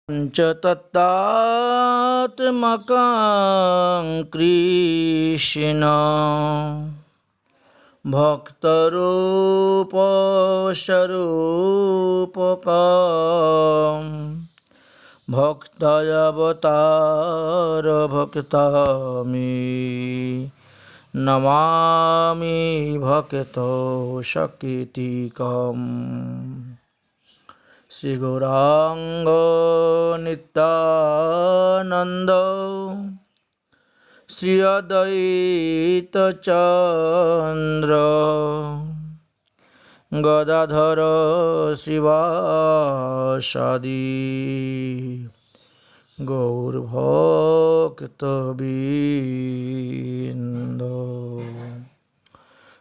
पञ्चतत्त्वात्मकं कृष्ण भक्तरूपस्वरूपकं भक्तावतारभक्तामि नमामि भक्तशकीतिकम् श्री गौरांग नित्यानंद श्री अद्वैत चंद्र गदाधर शिवासादि गौरभक्तबृंद।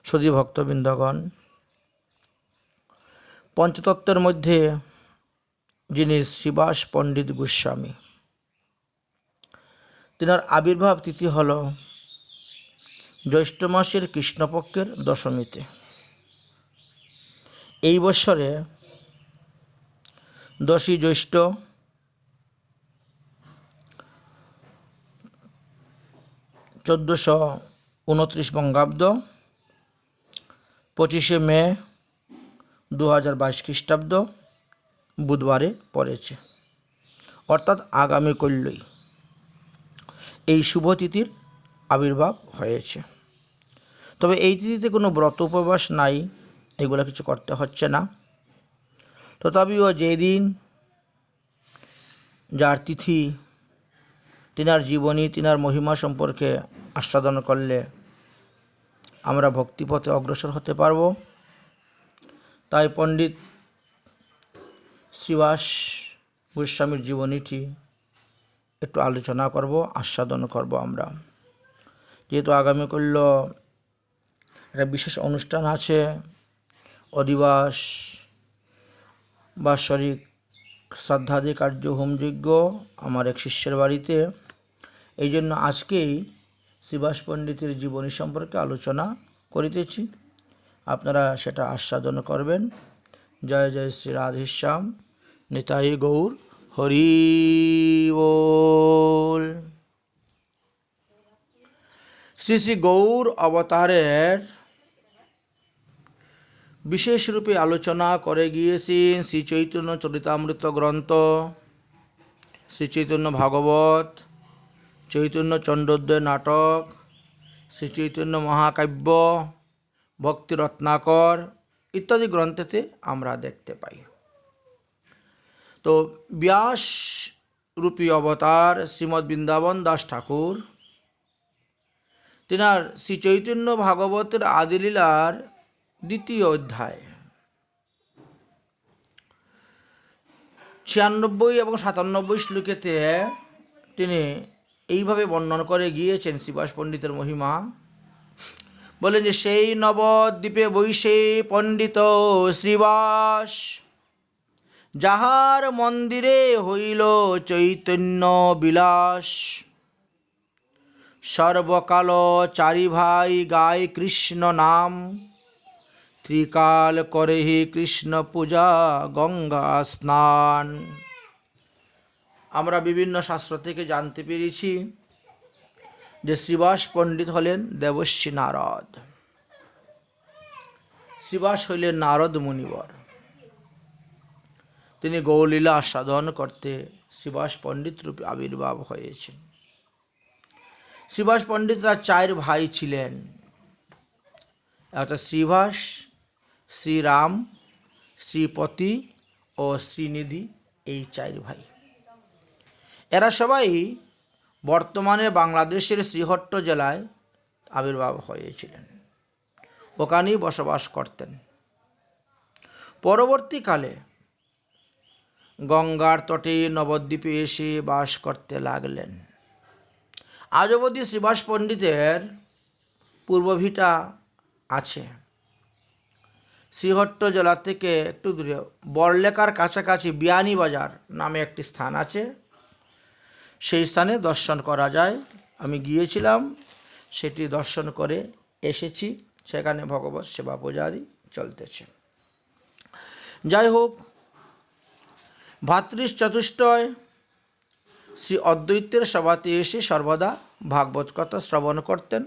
सुधी भक्तबृंदगण, पंचतत्वेर मध्य যিনি শ্রীবাস পণ্ডিত গোস্বামী, তেনার আবির্ভাব তিথি হল জ্যৈষ্ঠ মাসের কৃষ্ণপক্ষের দশমীতে। এই বৎসরে 10ই জ্যৈষ্ঠ, 1429 বঙ্গাব্দ, 25শে মে 2022 খ্রিস্টাব্দ বুধবারে পড়েছে, অর্থাৎ আগামী কল্যই এই শুভ তিথির আবির্ভাব হয়েছে। তবে এই তিথিতে কোনো ব্রত উপবাস নাই, এগুলো কিছু করতে হচ্ছে না। তথাপিও যেদিন যার তিথি, তিনার জীবনী, তিনার মহিমা সম্পর্কে আস্বাদন করলে আমরা ভক্তিপথে অগ্রসর হতে পারব। তাই পণ্ডিত শ্রীবাস গোস্বামীর জীবনীটি একটু আলোচনা করব, আস্বাদন করব আমরা। যেহেতু আগামীকাল একটা বিশেষ অনুষ্ঠান আছে, অধিবাস, বাৎসরিক শ্রাদ্ধাদি কার্য, হোমযজ্ঞ আমার এক শিষ্যের বাড়িতে। এই জন্য আজকেই শ্রীবাস পণ্ডিতের জীবনী সম্পর্কে আলোচনা করিতেছি, আপনারা সেটা আস্বাদন করবেন। জয় জয় শ্রী রাধেশ্যাম, নিতাই গৌর হরি বল। শ্রী শ্রী গৌর অবতারের বিশেষ রূপে আলোচনা করে গিয়েছেন শ্রী চৈতন্য চরিতামৃত গ্রন্থ, শ্রী চৈতন্য ভাগবত, চৈতন্য চণ্ডোদয় নাটক, শ্রী চৈতন্য মহাকাব্য, ভক্তি রত্নাকর ইত্যাদি গ্রন্থেতে আমরা দেখতে পাই। তো ব্যাস রূপী অবতার শ্রীমদ্ বৃন্দাবন দাস ঠাকুর, তিনার শ্রী চৈতন্য ভাগবতের আদিলীলার 2য় অধ্যায় 96 এবং 97 শ্লোকেতে তিনি এইভাবে বর্ণনা করে গিয়েছেন শ্রীবাস পণ্ডিতের মহিমা। বলেন যে সেই নবদ্বীপে বৈশে পণ্ডিত শ্রীবাস, যাহার মন্দিরে হইল চৈতন্য বিলাস। সর্বকাল চারি ভাই গায় কৃষ্ণ নাম, ত্রিকাল করে হি কৃষ্ণ পূজা গঙ্গা স্নান। আমরা বিভিন্ন শাস্ত্র থেকে জানতে পেরেছি যে শ্রীবাস পণ্ডিত হলেন দেবর্ষি নারদ। শ্রীবাস হইলেন নারদ মুনিবর। তিনি গৌরলীলা আস্বাদন করতে শ্রীবাস পণ্ডিত রূপে আবির্ভাব হয়েছেন। শ্রীবাস পণ্ডিতরা 4 ভাই ছিলেন, অর্থাৎ শ্রীবাস, শ্রীরাম, শ্রীপতি ও শ্রীনিধি, এই 4 ভাই। এরা সবাই বর্তমানে বাংলাদেশের শ্রীহট্ট জেলায় আবির্ভাব হয়েছিলেন, ওখানেই বসবাস করতেন। পরবর্তীকালে গঙ্গার তটে নবদ্বীপে এসে বাস করতে লাগলেন। আজ অবধি শ্রীবাস পণ্ডিতের পূর্বভিটা আছে শ্রীহট্ট জেলা থেকে একটু দূরে, বড়লেখার কাছাকাছি বিয়ানীবাজার নামে একটি স্থান আছে। সেই স্থানে দর্শন করা যায়। আমি গিয়েছিলাম, সেটি দর্শন করে এসেছি। সেখানে ভগবত সেবা পূজাদি চলতেছে। যাই হোক, ভাতৃ চতুষ্টয় শ্রী অদ্বৈতের সভাতে এসে সর্বদা ভাগবত কথা শ্রবণ করতেন,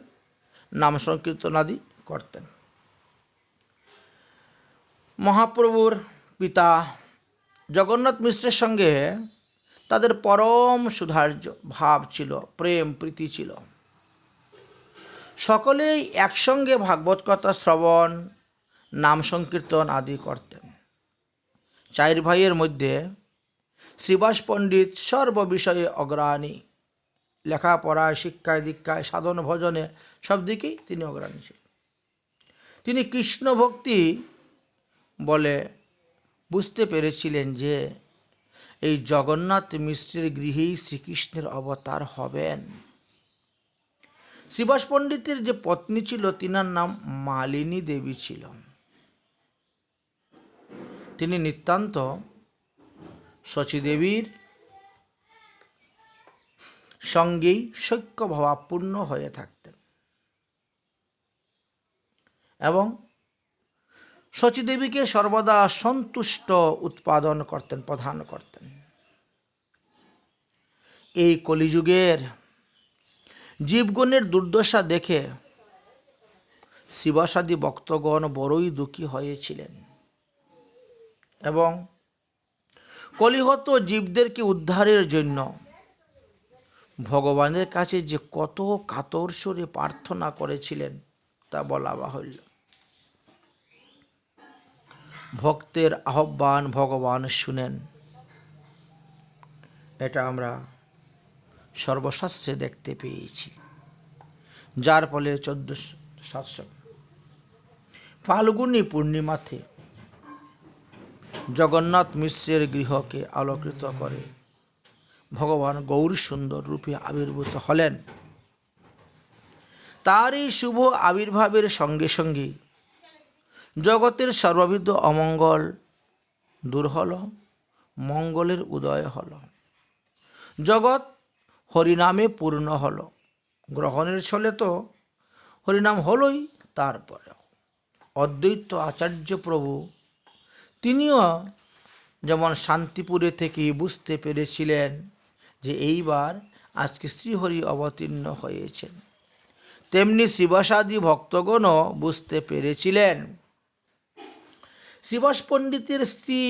নাম সংকীর্তন আদি করতেন। মহাপ্রভুর পিতা জগন্নাথ মিশ্রের সঙ্গে তাদের পরম সুধার্য ভাব ছিল, প্রেম প্রীতি ছিল। সকলেই একসঙ্গে ভাগবত কথা শ্রবণ, নাম সংকীর্তন আদি করতেন। চার ভাইয়ের মধ্যে শ্রীবাস পণ্ডিত সর্ববিষয়ে অগ্রণী, লেখাপড়ায়, শিক্ষায়, দীক্ষায়, সাধন ভজনে সব দিকেই তিনি অগ্রণী ছিলেন। তিনি কৃষ্ণ ভক্তি বলে বুঝতে পেরেছিলেন যে এই জগন্নাথ মিশ্রের গৃহেই শ্রীকৃষ্ণের অবতার হবেন। শ্রীবাস পণ্ডিতের যে পত্নী ছিল তিনার নাম মালিনী দেবী ছিল। তিনি নিতান্ত শচীদেবীর সঙ্গেই সৈক্যভাবাপূর্ণ হয়ে থাকতেন এবং শচীদেবীকে সর্বদা সন্তুষ্ট উৎপাদন করতেন, প্রদান করতেন। এই কলিযুগের জীবগণের দুর্দশা দেখে শিবাসাদি ভক্তগণ বড়ই দুঃখী হয়েছিলেন এবং কলিহত জীবদেরকে উদ্ধারের জন্য ভগবানের কাছে যে কত কাতর সুরে প্রার্থনা করেছিলেন তা বলা বাহুল্য। ভক্তের আহ্বান ভগবান শুনেন, এটা আমরা সর্বশাস্ত্রে দেখতে পেয়েছি। যার ফলে 1407 ফাল্গুনী পূর্ণিমাতে জগন্নাথ মিশ্রের গৃহকে আলোকিত করে ভগবান গৌর সুন্দর রূপে আবির্ভূত হলেন। তার এই শুভ আবির্ভাবের সঙ্গে সঙ্গে জগতের সর্ববিধ অমঙ্গল দূর হল, মঙ্গলের উদয় হল। জগৎ হরিনামে পূর্ণ হল। গ্রহণের ছলে তো হরিনাম হলই, তারপরে অদ্বৈত আচার্য প্রভু তিনিও যেমন শান্তিপুরে থেকে বুঝতে পেরেছিলেন যে এইবার আজকে শ্রীহরি অবতীর্ণ হয়েছেন, তেমনি শিবাসাদি ভক্তগণও বুঝতে পেরেছিলেন শিবাস পণ্ডিতের স্ত্রী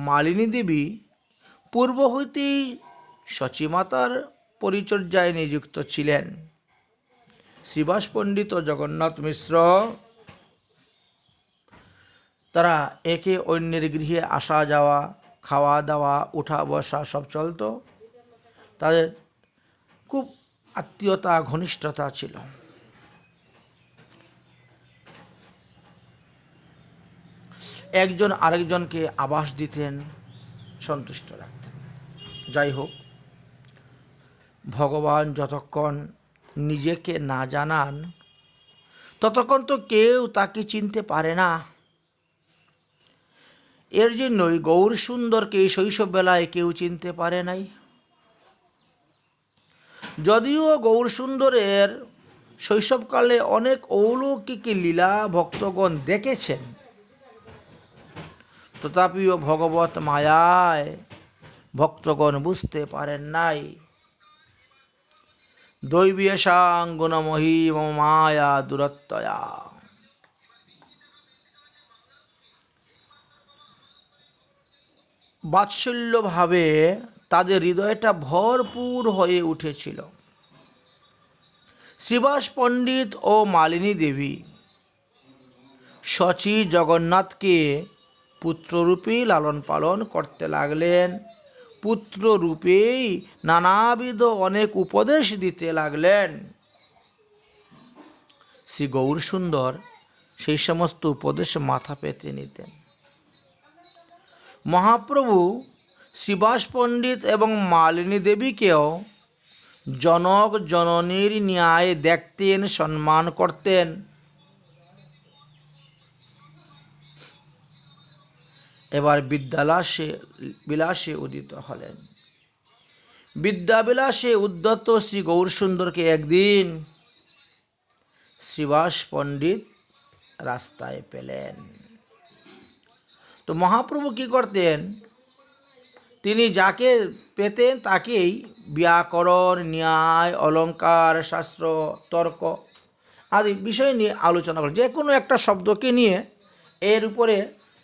মালিনী দেবী পূর্ব হইতেই শচীমাতার পরিচর্যায় নিযুক্ত ছিলেন। শিবাস পণ্ডিত ও জগন্নাথ মিশ্র তারা একে অন্যের গৃহে আসা যাওয়া, খাওয়া দাওয়া, উঠা বসা সব চলত। তাদের খুব আত্মীয়তা, ঘনিষ্ঠতা ছিল। একজন আরেকজনকে আবাস দিতেন, সন্তুষ্ট রাখতেন। যাই হোক, ভগবান যতক্ষণ নিজেকে না জানান ততক্ষণ তো কেউ তাকে চিনতে পারে না। এর জন্যই গৌর সুন্দরকে শৈশববেলায় কেউ চিনতে পারে নাই। যদিও গৌর সুন্দরের শৈশবকালে অনেক অলৌকিক লীলা ভক্তগণ দেখেছেন, তথাপিও ভগবত মায়ায় ভক্তগণ বুঝতে পারেন নাই। দৈবীয়সাং গুণময়ী মম মায়া দূরত্বয়া। বাৎসল্যভাবে তাদের হৃদয়টা ভরপুর হয়ে উঠেছিল। শ্রীবাস পণ্ডিত ও মালিনী দেবী শচী জগন্নাথকে পুত্ররূপেই লালন পালন করতে লাগলেন। পুত্ররূপেই নানাবিধ অনেক উপদেশ দিতে লাগলেন। শ্রী গৌর সুন্দর সেই সমস্ত উপদেশ মাথা পেতে নিতেন। মহাপ্রভু শিবাস পণ্ডিত এবং মালিনী দেবীকেও জনক জননীর ন্যায় দেখতেন, সম্মান করতেন। এবার বিলাসে উদিত হলেন। বিদ্যাবিলাসে উদ্যত শ্রী গৌর সুন্দরকে একদিন শিবাস পণ্ডিত রাস্তায় পেলেন। তো মহাপ্রভু কি করতেন, তিনি যাকে পেতেন তাকেই ব্যাকরণ, ন্যায়, অলঙ্কার, শাস্ত্র, তর্ক আদি বিষয় নিয়ে আলোচনা করেন। যে কোনো একটা শব্দকে নিয়ে এর উপরে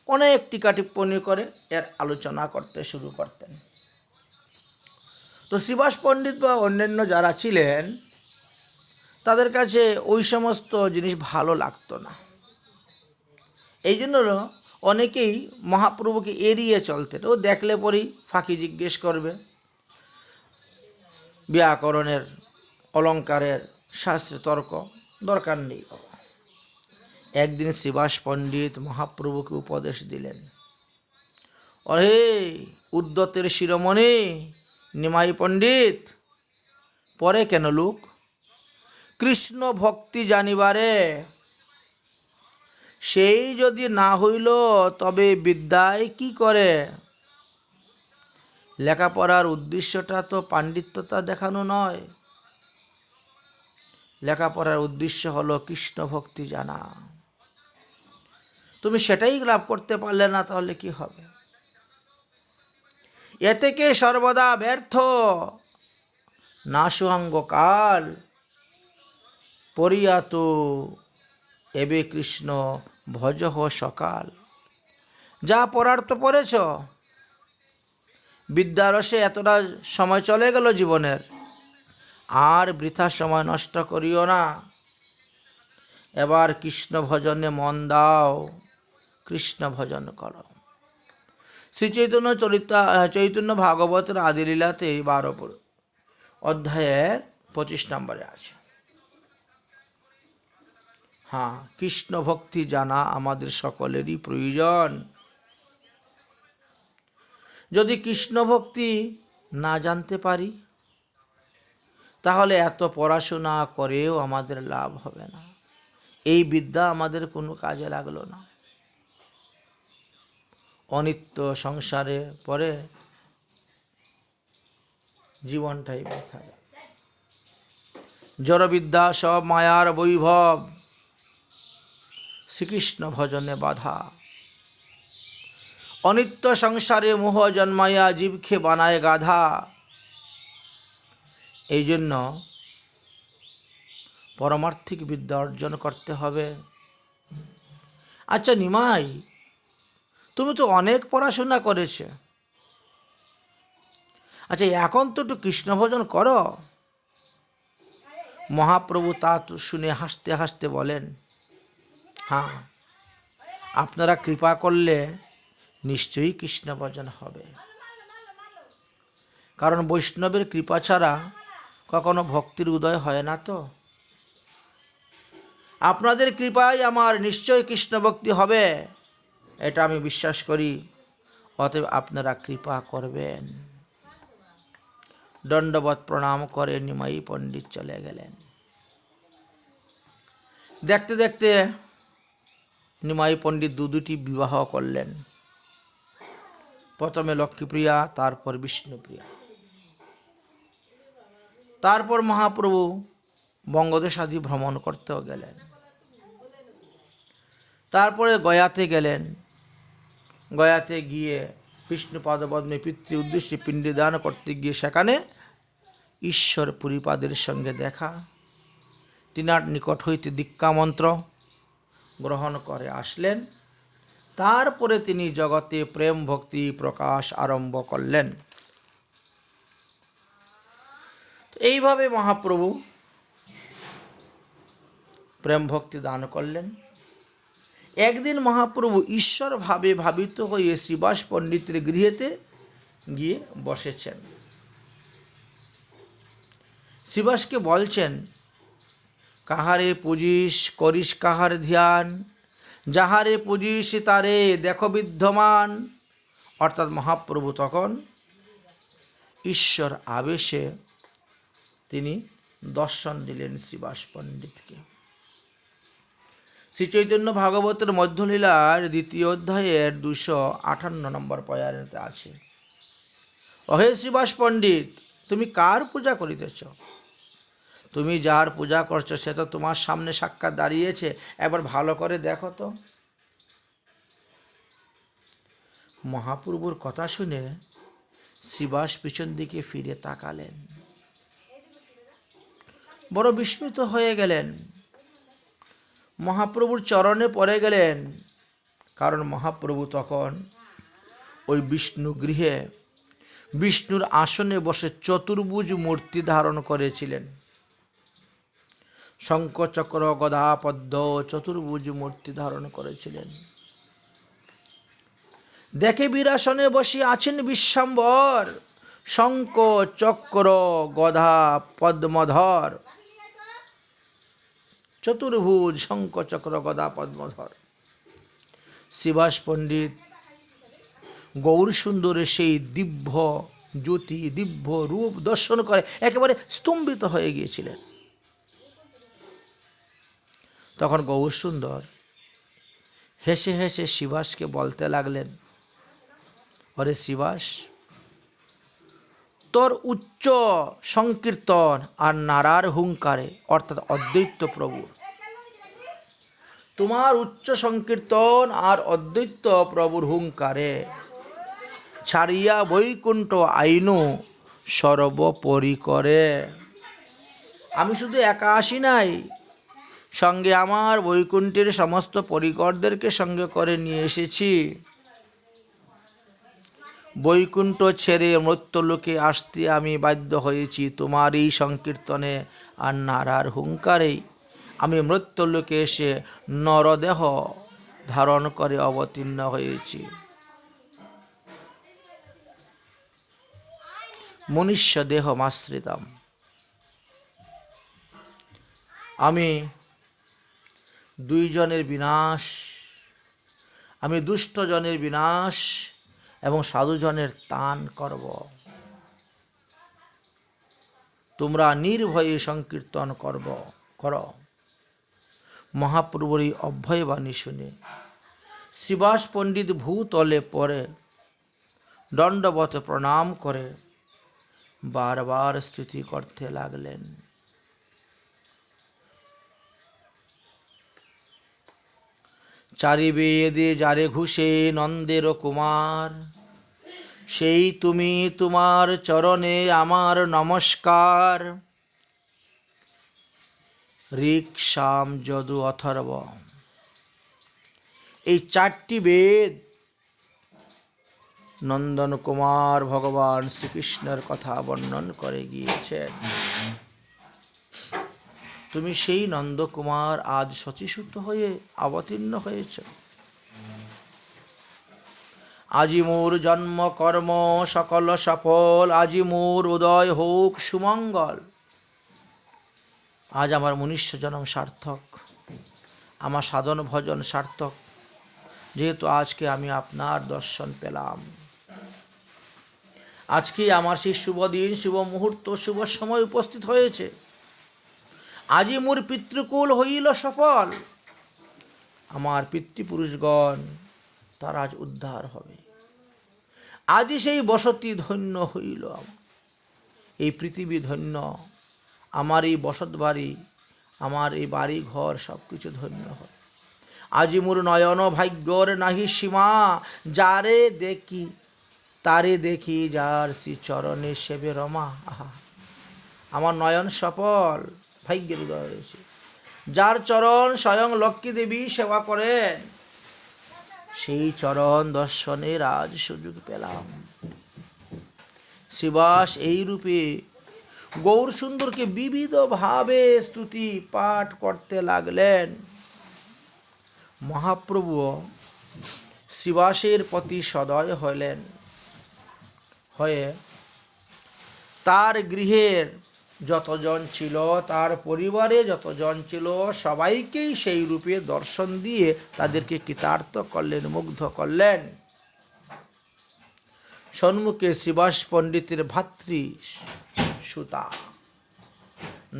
অনেক টিকা টিপ্পণী করে এর আলোচনা করতে শুরু করতেন। তো শ্রীবাস পণ্ডিত বা অন্যান্য যারা ছিলেন তাদের কাছে ওই সমস্ত জিনিস ভালো লাগতো না। এই জন্য অনেকেই মহাপ্রভুকে এড়িয়ে চলতেন। ও দেখলে পরেই ফাঁকি জিজ্ঞেস করবে, ব্যাকরণের, অলঙ্কারের, শাস্ত্র, তর্ক দরকার নেই। একদিন শ্রীবাস পণ্ডিত মহাপ্রভুকে উপদেশ দিলেন, অরে উদ্যতের শিরোমণি নিমাই পণ্ডিত, পরে কেন লোক? কৃষ্ণ ভক্তি জানিবারে সেই যদি না হইল তবে বিদ্যায় কি করে? লেখাপড়ার উদ্দেশ্যটা তো পাণ্ডিত্যতা দেখানো নয়, লেখাপড়ার উদ্দেশ্য হলো কৃষ্ণ ভক্তি জানা। তুমি সেটাই লাভ করতে পারলে না, তাহলে কি হবে? এ থেকে সর্বদা ব্যর্থ, নাশুয়াঙ্গ কাল পরিয়াত এবে কৃষ্ণ ভজহ সকাল। যা পড়ার তো পড়েছ, বিদ্যারসে এতটা সময় চলে গেল জীবনের, আর বৃথা সময় নষ্ট করিও না। এবার কৃষ্ণ ভজনে মন দাও, কৃষ্ণ ভজন করো। শ্রী চৈতন্য ভাগবতের আদিলীলাতে 12 অধ্যায়ের 25 নম্বরে আছে। হ্যাঁ, কৃষ্ণ ভক্তি জানা আমাদের সকলেরই প্রয়োজন। যদি কৃষ্ণ ভক্তি না জানতে পারি তাহলে এত পড়াশোনা করেও আমাদের লাভ হবে না, এই বিদ্যা আমাদের কোনো কাজে লাগলো না। অনিত্য সংসারে পরে জীবনটাই ব্যথা। জড়বিদ্যা সব মায়ার বৈভব, শ্রীকৃষ্ণ ভজনে বাধা। অনিত্য সংসারে মোহ জন্মাইয়া জীবকে বানায় গাধা। এই জন্য পরমার্থিক বিদ্যা অর্জন করতে হবে। আচ্ছা নিমাই, তুমি তো অনেক পড়াশোনা করেছে, আচ্ছা এখন তো একটু কৃষ্ণ ভজন করো। মহাপ্রভু তা শুনে হাসতে হাসতে বলেন, হ্যাঁ, আপনারা কৃপা করলে নিশ্চয়ই কৃষ্ণ ভজন হবে, কারণ বৈষ্ণবের কৃপা ছাড়া কখনো ভক্তির উদয় হয় না। তো আপনাদের কৃপায় আমার নিশ্চয় কৃষ্ণ ভক্তি হবে, এটা আমি বিশ্বাস করি। অতএব আপনারা কৃপা করবেন। দণ্ডবত প্রণাম করে নিমাই পণ্ডিত চলে গেলেন। দেখতে দেখতে নিমাই পণ্ডিত দুটি বিবাহ করলেন। প্রথমে লক্ষ্মীপ্রিয়া, তারপর বিষ্ণুপ্রিয়া। তারপর মহাপ্রভু বঙ্গদেশাদি ভ্রমণ করতেও গেলেন। তারপরে গয়াতে গেলেন। গয়াতে গিয়ে বিষ্ণুপাদপদ্মে পিতৃ উদ্দেশ্যে পিণ্ডদান করতে গিয়ে সেখানে ঈশ্বর পুরীপাদের সঙ্গে দেখা। তিনার নিকট হইতে দীক্ষা মন্ত্র গ্রহণ করে আসলেন। তারপরে তিনি জগতে প্রেম ভক্তি প্রকাশ আরম্ভ করলেন। এইভাবে মহাপ্রভু প্রেম ভক্তি দান করলেন। একদিন মহাপ্রভু ঈশ্বর ভাবে ভাবিত হয়ে শ্রীবাস পণ্ডিতের গৃহেতে গিয়ে বসেছেন। শ্রীবাসকে বলছেন, কাহারে পুজিস করিস কাহার ধ্যান, যাহারে পুজিস তারে দেখো বিদ্যমান। অর্থাৎ মহাপ্রভু তখন ঈশ্বর আবেশে তিনি দর্শন দিলেন শ্রীবাস পণ্ডিতকে। শ্রী চৈতন্য ভাগবতের মধ্যলীলার 2 অধ্যায়ের 258 নম্বর পয়াতে আছে, অহে শ্রীবাস পণ্ডিত, তুমি কার পূজা করিতেছ? তুমি যার পূজা করছো সে তো তোমার সামনে সাক্ষাৎ দাঁড়িয়েছে, একবার ভালো করে দেখো তো। মহাপ্রভুর কথা শুনে শিবাস পিছন দিকে ফিরে তাকালেন, বড় বিস্মিত হয়ে গেলেন, মহাপ্রভুর চরণে পড়ে গেলেন। কারণ মহাপ্রভু তখন ওই বিষ্ণু গৃহে বিষ্ণুর আসনে বসে চতুর্ভুজ মূর্তি ধারণ করেছিলেন। শঙ্খ চক্র গদা পদ্ম চতুর্ভুজ মূর্তি ধারণ করেছিলেন। দেখে বীরাসনে বসে আছেন বিশ্বম্বর, শঙ্খ চক্র গদা পদ্মধর, চতুর্ভুজ শঙ্খ চক্র গদা পদ্মধর। শিবাস পণ্ডিত গৌর সুন্দরের সেই দিব্য জ্যোতি দিব্য রূপ দর্শন করে একেবারে স্তম্ভিত হয়ে গিয়েছিলেন। তখন গৌর সুন্দর হেসে হেসে শিবাসকে বলতে লাগলেন, ওরে শিবাস, তোর উচ্চ সংকীর্তন আর নারার হুঙ্কারে, অর্থাৎ অদ্বৈত প্রভুর, তোমার উচ্চ সংকীর্তন আর অদ্বৈত প্রভুর হুঙ্কারে ছাড়িয়া বৈকুণ্ঠ আইনু সর্বোপরি করে। আমি শুধু একা আসি নাই, সঙ্গে আমার বৈকুণ্ঠের সমস্ত পরিকরদেরকে সঙ্গে করে নিয়ে এসেছি। বৈকুণ্ঠ ছেড়ে মৃত্যুলোকে আসতে আমি বাধ্য হয়েছি তোমার এই সংকীর্তনে আর নারার হুঙ্কারেই। আমি মৃত্যুলোকে এসে নরদেহ ধারণ করে অবতীর্ণ হয়েছি। মনুষ্য দেহ মাশ্রিতাম। আমি দুইজনের বিনাশ, আমি দুষ্টজনের বিনাশ এবং সাধুজনের তান করব। তোমরা নির্ভয়ে সংকীর্তন কর। মহাপ্রভুর এই অভয়বাণী শুনে শিবাস পণ্ডিত ভূতলে পড়ে দণ্ডবত প্রণাম করে বারবার স্তুতি করতে লাগলেন। চারি বেদে যারে ঘুষে নন্দের কুমার, সেই তুমি, তোমার চরণে আমার নমস্কার। ঋক সাম যদু অথর্ব, এই চারটি বেদ নন্দন কুমার ভগবান শ্রীকৃষ্ণের কথা বর্ণন করে গিয়েছেন। তুমি সেই নন্দকুমার আজ শচীসূত হয়ে অবতীর্ণ হয়েছ। আজি মোর জন্ম কর্ম সকল সফল, আজি মোর উদয় হোক সুমঙ্গল। আজ আমার মনুষ্য জন্ম সার্থক, আমার সাধন ভজন সার্থক, যেহেতু আজকে আমি আপনার দর্শন পেলাম। আজকে আমার সেই শুভ দিন, শুভ মুহূর্ত, শুভ সময় উপস্থিত হয়েছে। আজি মোর পিতৃকুল হইল সফল, আমার পিতৃপুরুষগণ তার আজ উদ্ধার হবে। আজি সেই বসতি ধন্য হইল, এই পৃথিবী ধন্য, আমার এই বসত বাড়ি, আমার এই বাড়ি ঘর সব কিছু ধন্য হয়। আজি মোর নয়ন ভাগ্যর নাহি সীমা, যারে দেখি তারে দেখি, যার শ্রী চরণে সেবে রমা। আহা, আমার নয়ন সফল, ভাগ্যের উদয় হয়েছে। যার চরণ স্বয়ং লক্ষ্মী দেবী সেবা করেন, সেই চরণ দর্শনের আজ সুযোগ পেলাম। শিবাস এই রূপে গৌর সুন্দরকে বিবিধ ভাবে স্তুতি পাঠ করতে লাগলেন। মহাপ্রভু শিবাসের প্রতি সদয় হলেন, হয়ে তার গৃহের যতজন ছিল, তার পরিবারে যতজন ছিল, সবাইকেই সেই রূপে দর্শন দিয়ে তাদেরকে কৃতার্থ করলেন, মুগ্ধ করলেন। সম্মুখে শিবাস পণ্ডিতের ভাতৃ সুতা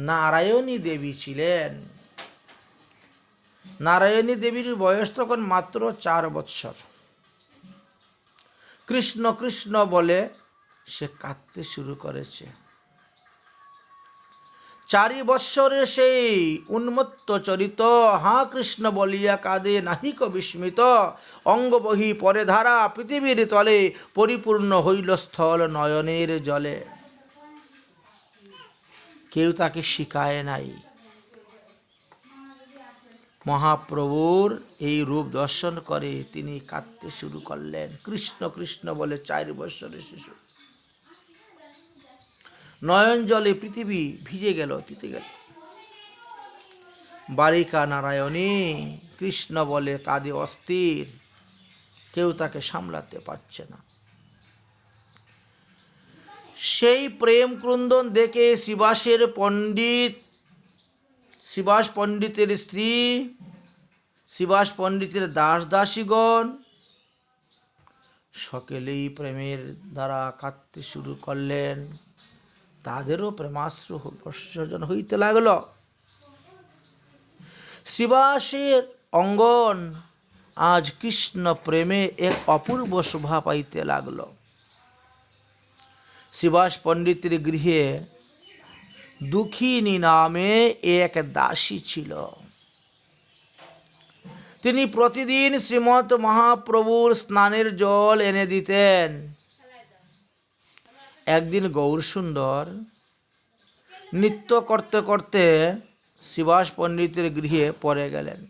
নারায়ণী দেবী ছিলেন। নারায়ণী দেবীর বয়স তখন মাত্র 4 বৎসর। কৃষ্ণ কৃষ্ণ বলে সে কাঁদতে শুরু করেছে। চারি বৎসরে সেই উন্মত্ত চরিত, হা কৃষ্ণ বলিয়া কাঁদে নাহিক বিস্মিত, অঙ্গবহি পরে ধারা পৃথিবীর তলে, পরিপূর্ণ হইল স্থল নয়নের জলে। কেউ তাকে শিখায় নাই। মহাপ্রভুর এই রূপ দর্শন করে তিনি কাঁদতে শুরু করলেন। কৃষ্ণ কৃষ্ণ বলে 4 বৎসরের শিশু। নয়ন জলে পৃথিবী ভিজে গেল, তিতে গেল। বালিকা নারায়ণী কৃষ্ণ বলে কাঁদে অস্থির, কেউ তাকে সামলাতে পারছে না। সেই প্রেম ক্রন্দন দেখে শিবাস পণ্ডিতের স্ত্রী, শিবাস পণ্ডিতের দাস দাসীগণ সকলেই প্রেমের দ্বারা কাঁদতে শুরু করলেন। তাদেরও প্রেমাশ্রু বর্ষণ হইতে লাগল। শিবাসের অঙ্গন আজ কৃষ্ণ প্রেমে এক অপূর্ব শোভা পাইতে লাগল। শিবাস পণ্ডিতের গৃহে দুঃখিনী নামে এক দাসী ছিল। তিনি প্রতিদিন শ্রীমৎ মহাপ্রভুর স্নানের জল এনে দিতেন। একদিন গৌরসুন্দর নৃত্য করতে করতে শিবাস পণ্ডিতের গৃহে পড়ে গেলেন।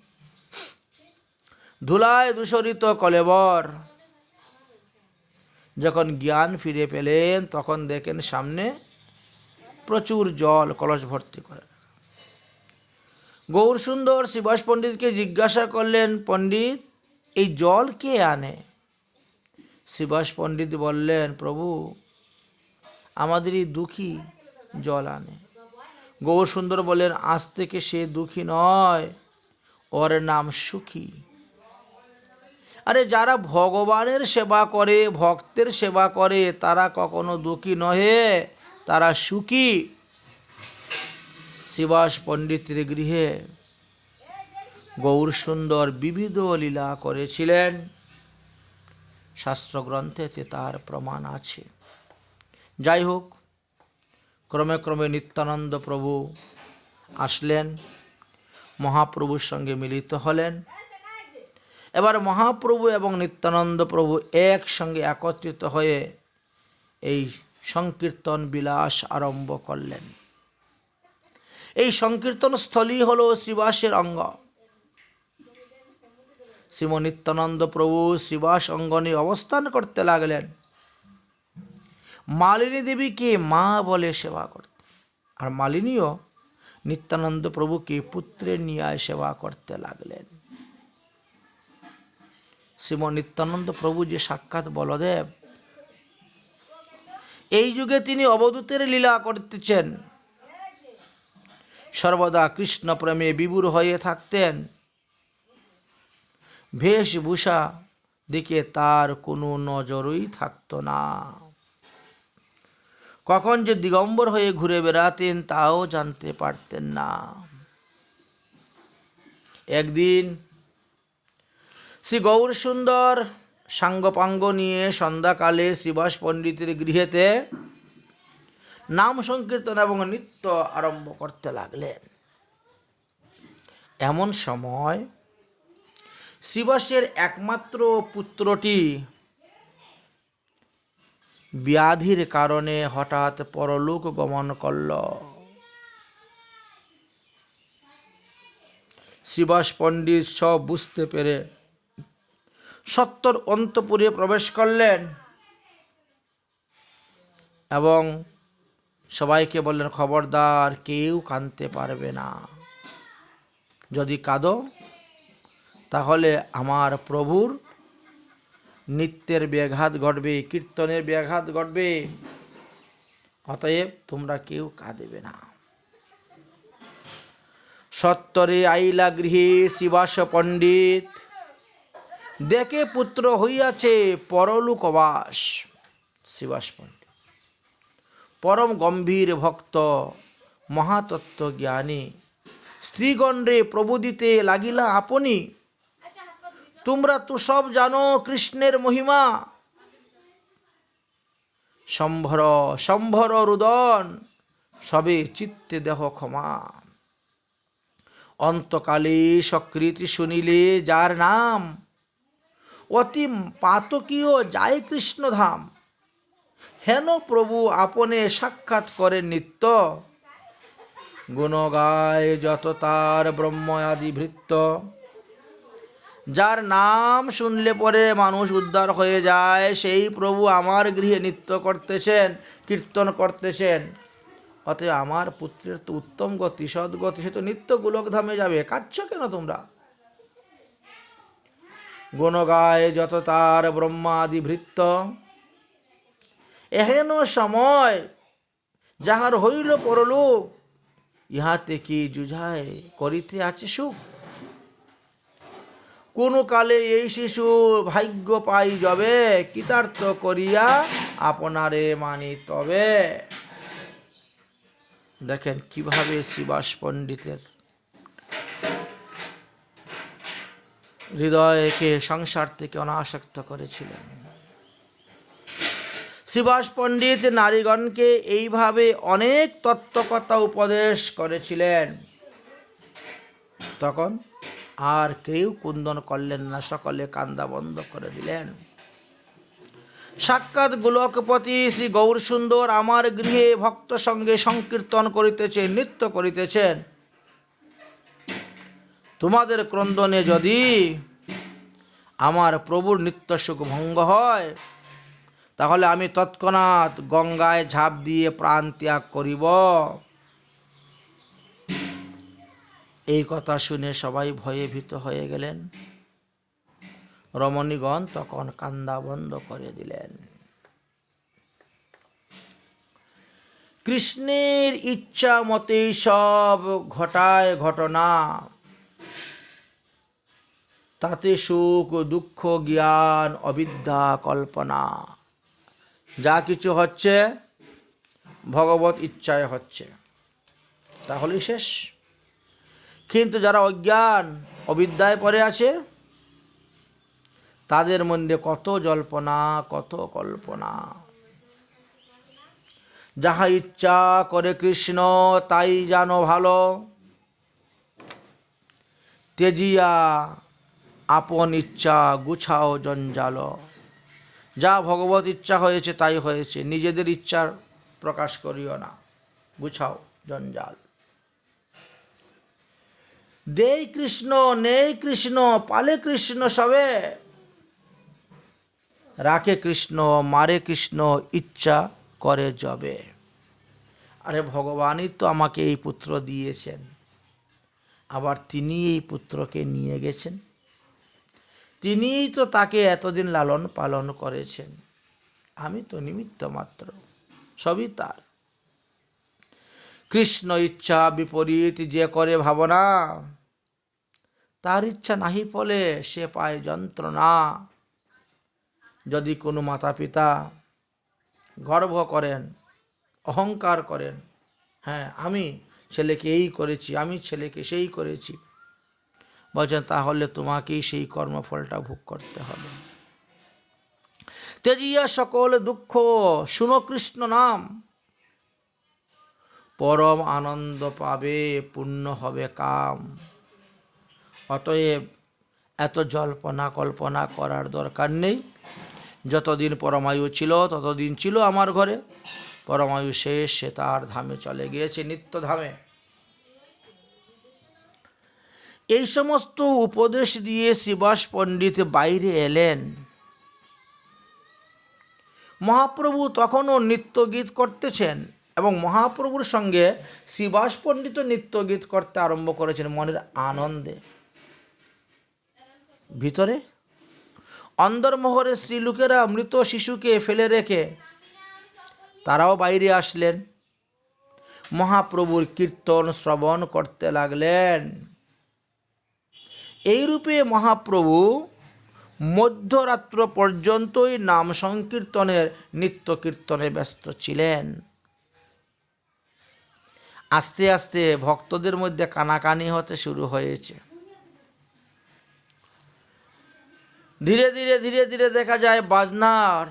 ধুলায় দূষরিত কলেবর। যখন জ্ঞান ফিরে পেলেন তখন দেখেন সামনে প্রচুর জল কলস ভর্তি করে। গৌরসুন্দর শিবাস পণ্ডিতকে জিজ্ঞাসা করলেন, পণ্ডিত, এই জল কে আনে? শিবাস পণ্ডিত বললেন, প্রভু, আমাদের এই দুঃখী জল আনে। গৌরসুন্দর বললেন, আজ থেকে সে দুঃখী নয়, ওর নাম সুখী। আরে যারা ভগবানের সেবা করে, ভক্তের সেবা করে, তারা কখনো দুঃখী নহে, তারা সুখী। শিবাস পণ্ডিতের গৃহে গৌরসুন্দর বিবিধ লীলা করেছিলেন। শাস্ত্রগ্রন্থেতে তার প্রমাণ আছে। যাই হোক, ক্রমে ক্রমে নিত্যানন্দ প্রভু আসলেন, মহাপ্রভুর সঙ্গে মিলিত হলেন। এবার মহাপ্রভু এবং নিত্যানন্দ প্রভু একসঙ্গে একত্রিত হয়ে এই সংকীর্তন বিলাস আরম্ভ করলেন। এই সংকীর্তন স্থলী হল শ্রীবাসের অঙ্গ। শ্রীম নিত্যানন্দ প্রভু শ্রীবাস অঙ্গনে অবস্থান করতে লাগলেন। মালিনী দেবীকে মা বলে সেবা করতে, আর মালিনীও নিত্যানন্দ প্রভুকে পুত্রের ন্যায় সেবা করতে লাগলেন। শ্রীম নিত্যানন্দ প্রভু যে সাক্ষাৎ বলদেব, এই যুগে তিনি অবধূতের লীলা করতেছেন। সর্বদা কৃষ্ণ প্রেমে বিভোর হয়ে থাকতেন। বেশভূষা দিকে তার কোনো নজরই থাকত না। কখন যে দিগম্বর হয়ে ঘুরে বেড়াতেন তাও জানতে পারতেন না। একদিন শ্রী গৌরসুন্দর সাঙ্গপাঙ্গ নিয়ে সন্ধ্যাকালে শ্রীবাস পণ্ডিতের গৃহেতে নাম সংকীর্তন এবং নৃত্য আরম্ভ করতে লাগলেন। এমন সময় শ্রীবাসের একমাত্র পুত্রটি ব্যাধির কারণে হঠাৎ পরলোক গমন করল। শ্রীবাস পণ্ডিত সব বুঝতে পেরে সত্তর অন্তপুরে প্রবেশ করলেন এবং সবাইকে বললেন, খবরদার, কেউ কাঁদতে পারবে না। যদি কাঁদো তাহলে আমার প্রভুর নিত্যের ব্যাঘাত ঘটবে, কীর্তনের ব্যাঘাত ঘটবে। অতএব তোমরা কেউ কাঁদবে না। সত্তরে আইলা গৃহে শিবাস পণ্ডিত, দেখে পুত্র হইয়াছে পরলোকবাস। শিবাস পণ্ডিত পরম গম্ভীর ভক্ত, মহাতত্ত্ব জ্ঞানী। স্ত্রীগণরে প্রবোদিতে লাগিলা আপনি, তোমরা তো সব জানো কৃষ্ণের মহিমা। সম্ভর সম্ভর রুদন সবে চিত্তে দেহ ক্ষমা। অন্তকালে সকৃতি শুনিলে যার নাম, অতি পাতকীয় যায় কৃষ্ণধাম। হেন প্রভু আপনে সাক্ষাৎ করে নিত্য, গুণ গায় যত তার ব্রহ্ম আদি ভৃত্য। যার নাম শুনলে পরে মানুষ উদ্ধার হয়ে যায়, সেই প্রভু আমার গৃহে নিত্য করতেছেন, কীর্তন করতেছেন। অতএব আমার পুত্রের তো উত্তম গতি, সদ্গতি, সে তো নিত্য গোলকধামে যাবে, কাঁদছ কেন তোমরা? গুণ গায় যত তার ব্রহ্মাদি ভৃত্য। এহেন সময় যাহার হইল পরলোক, ইহাতে কি জুঝায় করিতে আছে সুখ। কোন কালে এই শিশু ভাগ্য পাই যাবে, কৃতার্থ করিয়া আপনারে মানি তবে। দেখেন কিভাবে শ্রীবাস পণ্ডিতের হৃদয়কে সংসার থেকে অনাসক্ত করেছিলেন। শ্রীবাস পণ্ডিত নারীগণকে এইভাবে অনেক তত্ত্বকথা উপদেশ করেছিলেন। তখন আর কেউ কুন্দন করলেন না, সকলে কান্দা বন্ধ করে দিলেন। সাক্ষাৎ গোলকপতি শ্রী গৌর সুন্দর আমার গৃহে ভক্ত সঙ্গে সংকীর্তন করিতেছেন, নৃত্য করিতেছেন। তোমাদের ক্রন্দনে যদি আমার প্রভুর নিত্য সুখ ভঙ্গ হয়, তাহলে আমি তৎক্ষণাৎ গঙ্গায় ঝাঁপ দিয়ে প্রাণ ত্যাগ করিব। এই কথা শুনে সবাই ভয়ে ভীত হয়ে গেলেন। রমণীগণ তখন কান্দা বন্ধ করে দিলেন। কৃষ্ণের ইচ্ছা মতেই সব ঘটায় ঘটনা, তাতে সুখ দুঃখ জ্ঞান অবিদ্যা কল্পনা। যা কিছু হচ্ছে ভগবত ইচ্ছায় হচ্ছে, তাহলেই শেষ। কিন্তু যারা অজ্ঞান অবিদ্যায় পড়ে আছে, তাদের মধ্যে কত জল্পনা, কত কল্পনা। যাহা ইচ্ছা করে কৃষ্ণ তাই জানো ভালো, তেজিয়া আপন ইচ্ছা গুছাও জঞ্জাল। যা ভগবত ইচ্ছা হয়েছে তাই হয়েছে, নিজেদের ইচ্ছার প্রকাশ করিও না, গুছাও জঞ্জাল। দেই কৃষ্ণ নেই কৃষ্ণ পালে কৃষ্ণ সবে, রাখে কৃষ্ণ মারে কৃষ্ণ ইচ্ছা করে যবে। আরে ভগবানই তো আমাকে এই পুত্র দিয়েছেন, আবার তিনি এই পুত্রকে নিয়ে গেছেন, তিনিই তো তাকে এতদিন লালন পালন করেছেন, আমি তো নিমিত্ত মাত্র, সবই তার। কৃষ্ণ ইচ্ছা বিপরীত যে করে ভাবনা, তার ইচ্ছা নাহি ফলে সে পায় যন্ত্রণা। যদি কোনো মাতা পিতা গর্ব করেন, অহংকার করেন, হ্যাঁ আমি ছেলেকে এই করেছি, আমি ছেলেকে সেই করেছি, বলছেন তাহলে তোমাকেই সেই কর্মফলটা ভোগ করতে হবে। তেজিয়া সকল দুঃখ শুনো কৃষ্ণ নাম, পরম আনন্দ পাবে পূর্ণ হবে কাম। অতএব এত জল্পনা কল্পনা করার দরকার নেই। যতদিন পরমায়ু ছিল ততদিন ছিল আমার ঘরে, পরমায়ু শেষ, সে তার ধামে চলে গিয়েছে, নিত্য ধামে। এই সমস্ত উপদেশ দিয়ে শ্রীবাস পণ্ডিত বাইরে এলেন। মহাপ্রভু তখনও নৃত্য গীত করতেছেন এবং মহাপ্রভুর সঙ্গে শ্রীবাস পণ্ডিত নৃত্য গীত করতে আরম্ভ করেছেন মনের আনন্দে। ভিতরে অন্দরমহরে স্ত্রীলোকেরা মৃত শিশুকে ফেলে রেখে তারাও বাইরে আসলেন, মহাপ্রভুর কীর্তন শ্রবণ করতে লাগলেন। এইরূপে মহাপ্রভু মধ্যরাত্র পর্যন্তই নাম সংকীর্তনের নিত্য কীর্তনে ব্যস্ত ছিলেন। আস্তে আস্তে ভক্তদের মধ্যে কানাকানি হতে শুরু হয়েছে। ধীরে ধীরে ধীরে ধীরে দেখা যায় বাজনার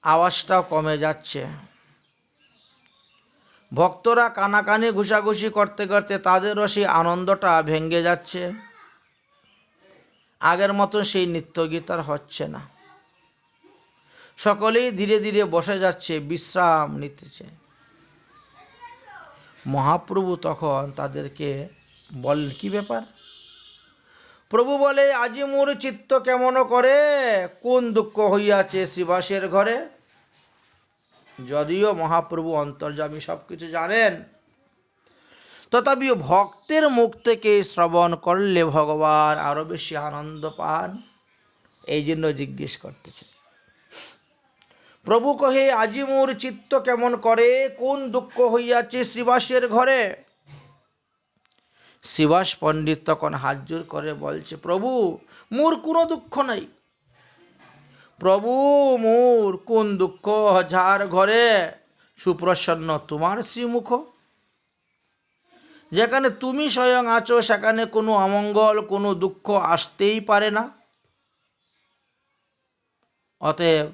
আওয়াজটাও কমে যাচ্ছে। ভক্তরা কানাকানি ঘুষাঘুষি করতে করতে তাদেরও সেই আনন্দটা ভেঙে যাচ্ছে। আগের মতো সেই নৃত্যগীত আর হচ্ছে না। সকলেই ধীরে ধীরে বসে যাচ্ছে, বিশ্রাম নিতেছে। মহাপ্রভু তখন তাদেরকে বললেন, কি ব্যাপার? প্রভু বলে, আজি মোর চিত্ত কেমন করে, কোন দুঃখ হইয়াছে শ্রীবাসের ঘরে। যদিও মহাপ্রভু অন্তর্যামী সব কিছু জানেন, তথাপিও ভক্তের মুখ থেকে শ্রবণ করলে ভগবান আরো বেশি আনন্দ পান, এই জন্য জিজ্ঞেস করতেছেন। প্রভু কহে, আজি মোর চিত্ত কেমন করে, কোন দুঃখ হইয়াছে শ্রীবাসের ঘরে। শ্রীবাস পণ্ডিত তখন হাত জোর করে বলছে, প্রভু মোর কোনো দুঃখ নাই। প্রভু মোর কোন দুঃখ, যার ঘরে সুপ্রসন্ন তোমার শ্রীমুখ। যেখানে তুমি স্বয়ং আছো সেখানে কোনো অমঙ্গল, কোনো দুঃখ আসতেই পারে না। অতএব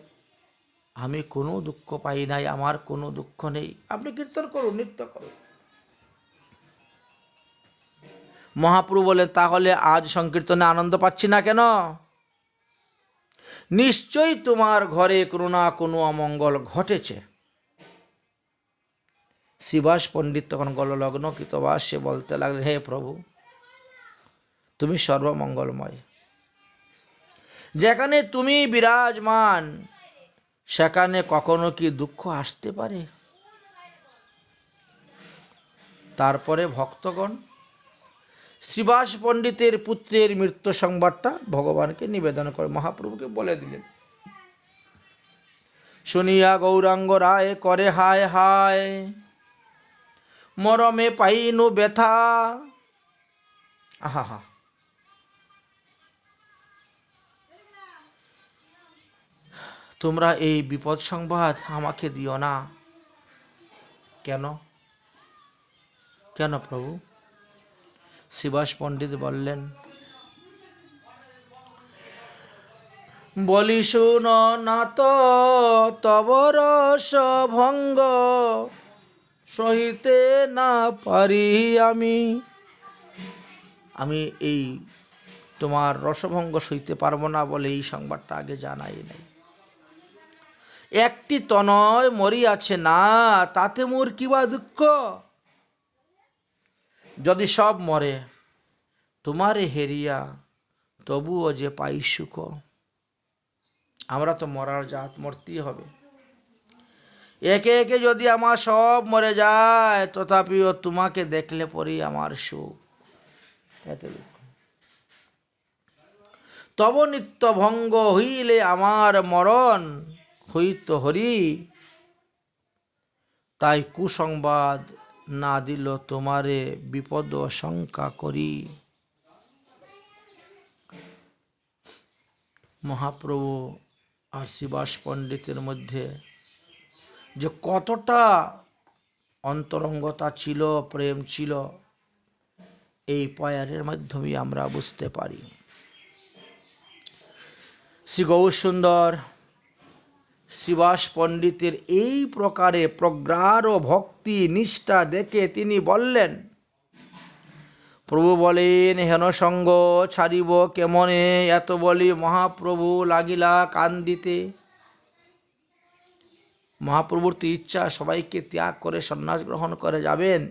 আমি কোনো দুঃখ পাই নাই, আমার কোনো দুঃখ নেই। আপনি কীর্তন করুন, নৃত্য করুন। মহাপ্রভু বলেন, তাহলে আজ সংকীর্তনে আনন্দ পাচ্ছি না কেন? নিশ্চয়ই তোমার ঘরে কোনো না কোনো অমঙ্গল ঘটেছে। শ্রীবাস পণ্ডিত তখন গললগ্ন কৃতবাসে বলতে লাগলেন, হে প্রভু, তুমি সর্বমঙ্গলময়। যেখানে তুমি বিরাজমান সেখানে কখনো কি দুঃখ আসতে পারে? তারপরে ভক্তগণ শ্রীবাস পণ্ডিতের পুত্রের মৃত্যু সংবাদটা ভগবানকে নিবেদন করে মহাপ্রভুকে বলে দিলেন। শুনিয়া গৌরাঙ্গ রায় করে হায় হায়, মরমে পাইনু ব্যথা। আহা, তোমরা এই বিপদ সংবাদ আমাকে দিও না। কেন কেন প্রভু? শ্রীবাস পণ্ডিত বললেন, বলি শুন না তো তব রস ভঙ্গ, সহিতে না পারি আমি এই তোমার রসভঙ্গ সইতে পারবো না বলে এই সংবাদটা আগে জানাই নাই। একটি তনয় মরিয়াছে না, তাতে মোর কিবা দুঃখ। যদি সব মরে তোমারে হেরিয়া, তবুও যে পাই সুখ। আমরা তো মরার জাত, মরতেই হবে। একে একে যদি আমার সব মরে যায়, তথাপিও তোমাকে দেখলে পরেই আমার সুখ। তব নিত্য ভঙ্গ হইলে আমার মরণ হইত হরি, তাই কুসংবাদ না দিল তোমারে বিপদ শঙ্কা করি। মহাপ্রভু আর শ্রীবাস পণ্ডিতের মধ্যে যে কতটা অন্তরঙ্গতা ছিল, প্রেম ছিল, এই পয়ারের মাধ্যমে আমরা বুঝতে পারি। শ্রী গৌরসুন্দর শ্রীবাস পণ্ডিতের এই প্রকারে প্রগাঢ় ভক্তি নিষ্ঠা দেখে তিনি বললেন, প্রভু বলেন, হেন সঙ্গ ছাড়িব কেমনে। এত বলি মহাপ্রভু লাগিলা কান্দিতে। মহাপ্রভুর তো ইচ্ছা সবাইকে ত্যাগ করে সন্ন্যাস গ্রহণ করে যাবেন,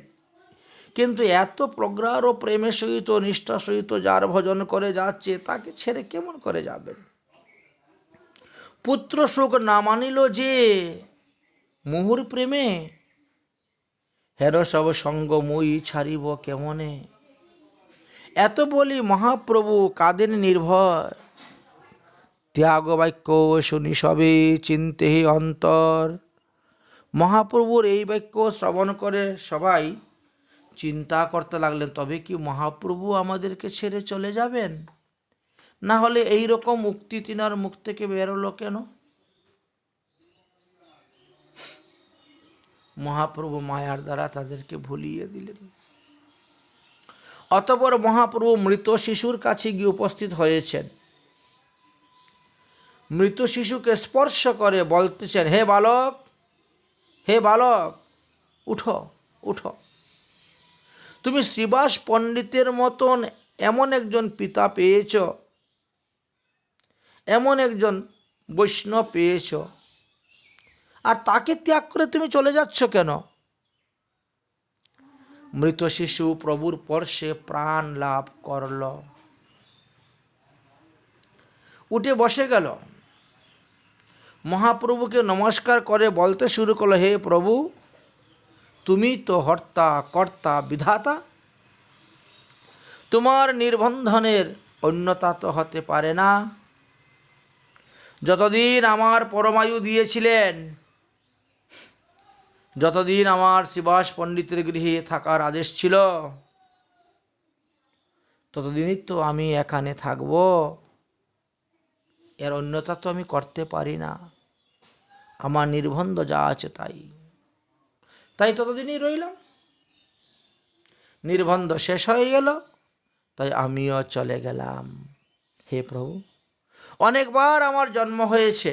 কিন্তু এত প্রগাঢ় প্রেমের সহিত নিষ্ঠার সহিত যার ভজন করে যাচ্ছে, তাকে ছেড়ে কেমন করে যাবেন? পুত্র শোক না মানিল যে মুহুর প্রেমে, হের সব সঙ্গ মুই ছাড়িব কেমনে। এত বলি মহাপ্রভু কাঁদেন নির্ভয়, ত্যাগ বাক্য শুনি সবে চিন্তে অন্তর। মহাপ্রভুর এই বাক্য শ্রবণ করে সবাই চিন্তা করতে লাগলেন, তবে কি মহাপ্রভু আমাদেরকে ছেড়ে চলে যাবেন? না হলে এই রকম উক্তি তিনার মুখ থেকে বেরোলো কেন? মহাপ্রভু মায়ার দ্বারা তাদেরকে ভুলিয়ে দিলেন। অতঃপর মহাপ্রভু মৃত শিশুর কাছে গিয়ে উপস্থিত হয়েছেন। মৃত শিশুকে স্পর্শ করে বলতেছেন, হে বালক, হে বালক, উঠো। উঠো। তুমি শ্রীবাস পণ্ডিতের মতন এমন একজন পিতা পেয়েছ, এমন একজন বৈষ্ণব পেয়েছ, আর তাকে ত্যাগ করে তুমি চলে যাচ্ছ কেন? মৃত শিশু প্রভুর পরশে প্রাণ লাভ করল, উঠে বসে গেল, মহাপ্রভুকে নমস্কার করে বলতে শুরু করলো, হে প্রভু, তুমি তো হর্তা কর্তা বিধাতা, তোমার নির্বন্ধনের অন্যতা তো হতে পারে না। যতদিন আমার পরমায়ু দিয়েছিলেন, যতদিন আমার শ্রীবাস পণ্ডিতের গৃহে থাকার আদেশ ছিল, ততদিনই তো আমি এখানে থাকব, এর অন্যতা তো আমি করতে পারি না। আমার নির্বন্ধ যা আছে তাই ততদিনই রইলাম। নির্বন্ধ শেষ হয়ে গেল, তাই আমিও চলে গেলাম। হে প্রভু, অনেকবার আমার জন্ম হয়েছে,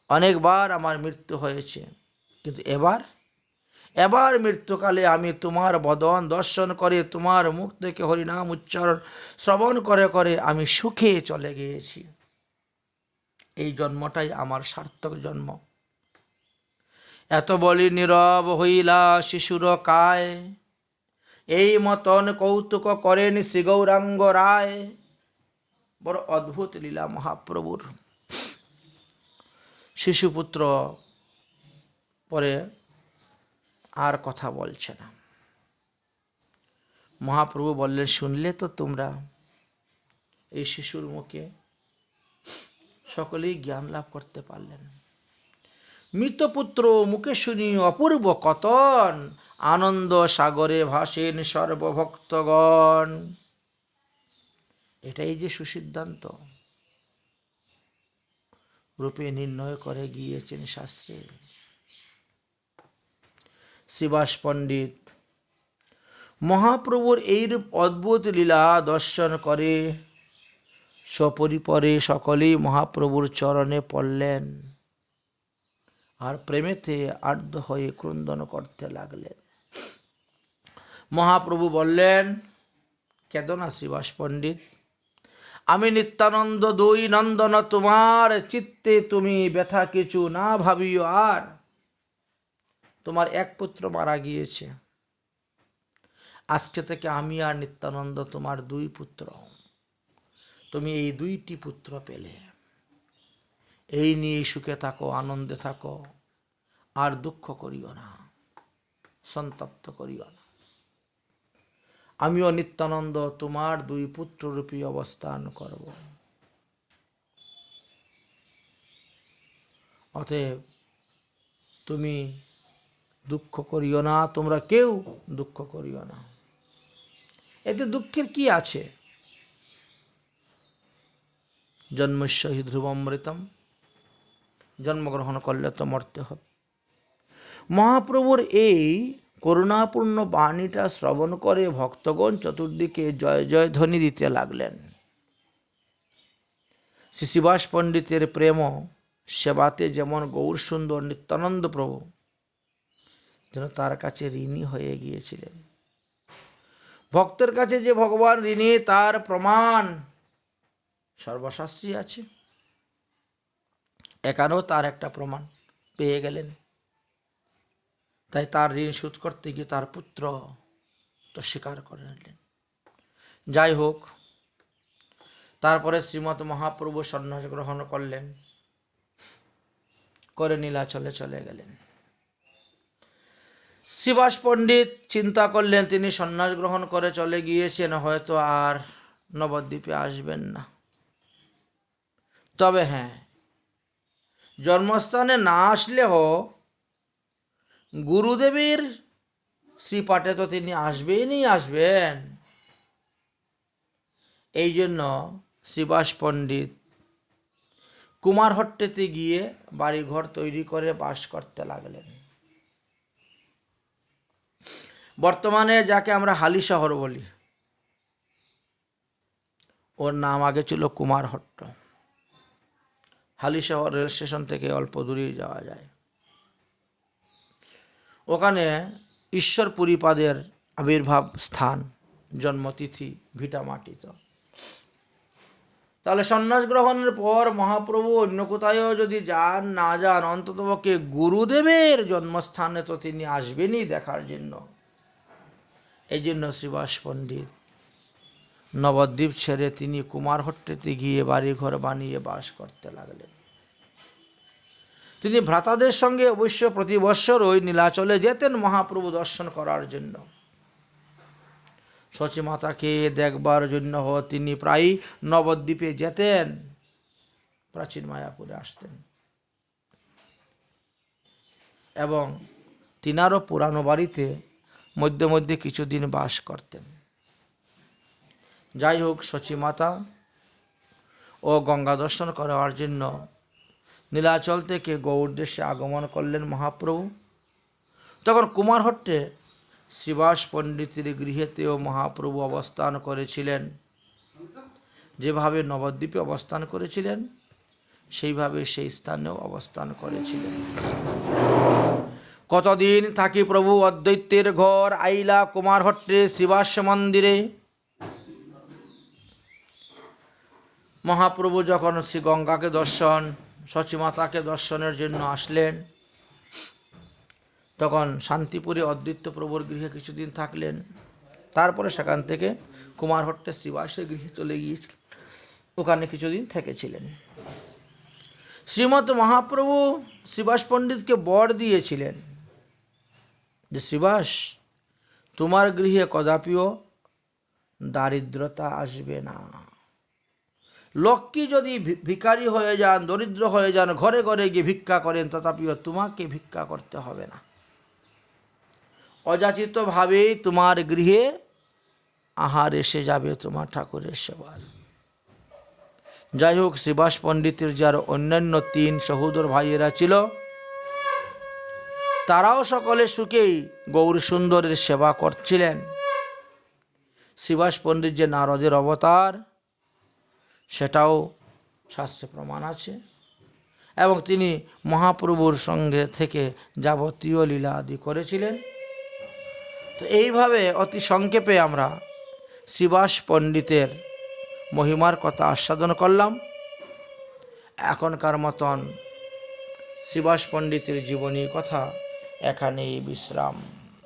অনেকবার আমার মৃত্যু হয়েছে, কিন্তু এবার মৃত্যুকালে আমি তোমার বদন দর্শন করে, তোমার মুখ থেকে হরিনাম উচ্চারণ শ্রবণ করে করে আমি সুখে চলে গিয়েছি। এই জন্মটাই আমার সার্থক জন্ম। এত বলি নীরব হইলা শিশুর কায়, এই মতন কৌতুক করেন শ্রী গৌরাঙ্গ রায়। বড় অদ্ভুত লীলা মহাপ্রভুর। শিশুপুত্র পরে আর কথা বলছে না। মহাপ্রভু বললেন, শুনলে তো তোমরা, এই শিশুর মুখে সকলেই জ্ঞান লাভ করতে পারলেন। মৃতপুত্র মুখে শুনি অপূর্ব কতন, আনন্দ সাগরে ভাসেন সর্বভক্তগণ। এটাই যে সুসিদ্ধান্ত রূপে নির্ণয় করে গিয়েছেন শাস্ত্রে। শ্রীবাস পণ্ডিত মহাপ্রভুর এইরূপ অদ্ভুত লীলা দর্শন করে সপরিপরে সকলেই মহাপ্রভুর চরণে পড়লেন, আর প্রেমেতে আর্দ্র হয়ে ক্রন্দন করতে লাগলেন। মহাপ্রভু বললেন, কেঁদো না শ্রীবাস পণ্ডিত, আমি নিত্যানন্দ দুই নন্দন, তোমার চিত্তে তুমি ব্যথা কিছু না ভাবিও। আর তোমার এক পুত্র মারা গিয়েছে, আজকে থেকে আমি আর নিত্যানন্দ তোমার দুই পুত্র। তুমি এই দুইটি পুত্র পেলে, এই নিয়ে সুখে থাকো, আনন্দে থাকো, আর দুঃখ করিও না, সন্তপ্ত করিও না। আমিও নিত্যানন্দ তোমার দুই পুত্ররূপী অবস্থান করব। অতএব তুমি দুঃখ করিও না, তোমরা কেউ দুঃখ করিও না। এতে দুঃখের কি আছে? জন্মস্য হি ধ্রুবমৃতম, জন্মগ্রহণ করলে তো মরতে হবে। মহাপ্রভুর এই করুণাপূর্ণ বাণীটা শ্রবণ করে ভক্তগণ চতুর্দিকে জয় জয় ধ্বনি দিতে লাগলেন। শ্রীবাস পণ্ডিতের প্রেম সেবাতে যেমন গৌর সুন্দর নিত্যানন্দ প্রভু যেন তার কাছে ঋণী হয়ে গিয়েছিলেন। ভক্তের কাছে যে ভগবান ঋণী তার প্রমাণ সর্বশাস্ত্রী আছে। এখানেও তার একটা প্রমাণ পেয়ে গেলেন। তাই তার ঋণ শোধ করতে গিয়ে তার পুত্র তো স্বীকার করে নিলেন। যাই হোক, তারপরে শ্রীমৎ মহাপ্রভু সন্ন্যাস গ্রহণ করলেন, করে নীলাচলে চলে গেলেন। শ্রীবাস পণ্ডিত চিন্তা করলেন, তিনি সন্ন্যাস গ্রহণ করে চলে গিয়েছেন, হয়তো আর নবদ্বীপে আসবেন না। তবে হ্যাঁ, জন্মস্থানে না আসলেও গুরুদেবের শ্রীপাঠে তো তিনি আসবেন। এই জন্য শ্রীবাস পণ্ডিত কুমারহট্টিতে গিয়ে বাড়িঘর তৈরি করে বাস করতে লাগলেন। বর্তমানে যাকে আমরা হালি শহর বলি, ওর নাম আগে ছিল কুমারহট্ট। হালি শহর রেল স্টেশন থেকে অল্প দূরেই যাওয়া যায়। ওখানে ঈশ্বর পুরীপাদের আবির্ভাব স্থান, জন্মতিথি ভিটামাটিত। তাহলে সন্ন্যাস গ্রহণের পর মহাপ্রভু অন্য কোথায়ও যদি যান না যান, অন্ততপক্ষে গুরুদেবের জন্মস্থানে তো তিনি আসবেনই দেখার জন্য। এই জন্য শ্রীবাস পণ্ডিত নবদ্বীপ ছেড়ে তিনি কুমারহট্টিতে গিয়ে বাড়িঘর বানিয়ে বাস করতে লাগলেন। তিনি ভ্রাতাদের সঙ্গে অবশ্য প্রতি বৎসর ওই নীলাচলে যেতেন মহাপ্রভু দর্শন করার জন্য। সচিমাতাকে দেখবার জন্য তিনি প্রায়ই নবদ্বীপে যেতেন, প্রাচীন মায়াপুরে আসতেন এবং তিনারও পুরানো বাড়িতে মধ্যে মধ্যে কিছুদিন বাস করতেন। যাই হোক, সচিমাতা ও গঙ্গা দর্শন করার জন্য নীলাচল থেকে গৌড়দেশে আগমন করলেন মহাপ্রভু। তখন কুমারহট্টে শ্রীবাস পণ্ডিতের গৃহেতেও মহাপ্রভু অবস্থান করেছিলেন। যেভাবে নবদ্বীপে অবস্থান করেছিলেন সেইভাবে সেই স্থানেও অবস্থান করেছিলেন। কতদিন থাকি প্রভু অদ্বৈতের ঘর আইলা কুমারহট্টে শ্রীবাস মন্দিরে। মহাপ্রভু যখন শ্রী গঙ্গাকে দর্শন, সচিমাতাকে দর্শনের জন্য আসলেন, তখন শান্তিপুরে অদ্বৈত প্রভুর গৃহে কিছুদিন থাকলেন। তারপরে সেখান থেকে কুমারহট্টে শ্রীবাসের গৃহে চলে গিয়েছিলেন, ওখানে কিছুদিন থেকেছিলেন। শ্রীমৎ মহাপ্রভু শ্রীবাস পণ্ডিতকে বর দিয়েছিলেন যে শ্রীবাস, তোমার গৃহে কদাপিও দারিদ্রতা আসবে না। লক্ষ্মী যদি ভিখারি হয়ে যান, দরিদ্র হয়ে যান, ঘরে ঘরে গিয়ে ভিক্ষা করেন, তথাপিও তোমাকে ভিক্ষা করতে হবে না। অযাচিতভাবেই তোমার গৃহে আহার এসে যাবে তোমার ঠাকুরের সেবার। যাই হোক, শ্রীবাস পণ্ডিতের যার অন্যান্য 3 সহোদর ভাইয়েরা ছিল, তারাও সকলে সুখেই গৌর সুন্দরের সেবা করছিলেন। শ্রীবাস পণ্ডিত যে নারদের অবতার সেটাও শাস্ত্রে প্রমাণ আছে, এবং তিনি মহাপ্রভুর সঙ্গে থেকে যাবতীয় লীলা আদি করেছিলেন। তো এইভাবে অতি সংক্ষেপে আমরা শ্রীবাস পণ্ডিতের মহিমার কথা আস্বাদন করলাম। এখনকার মতন শ্রীবাস পণ্ডিতের জীবনী কথা এখানেই বিশ্রাম।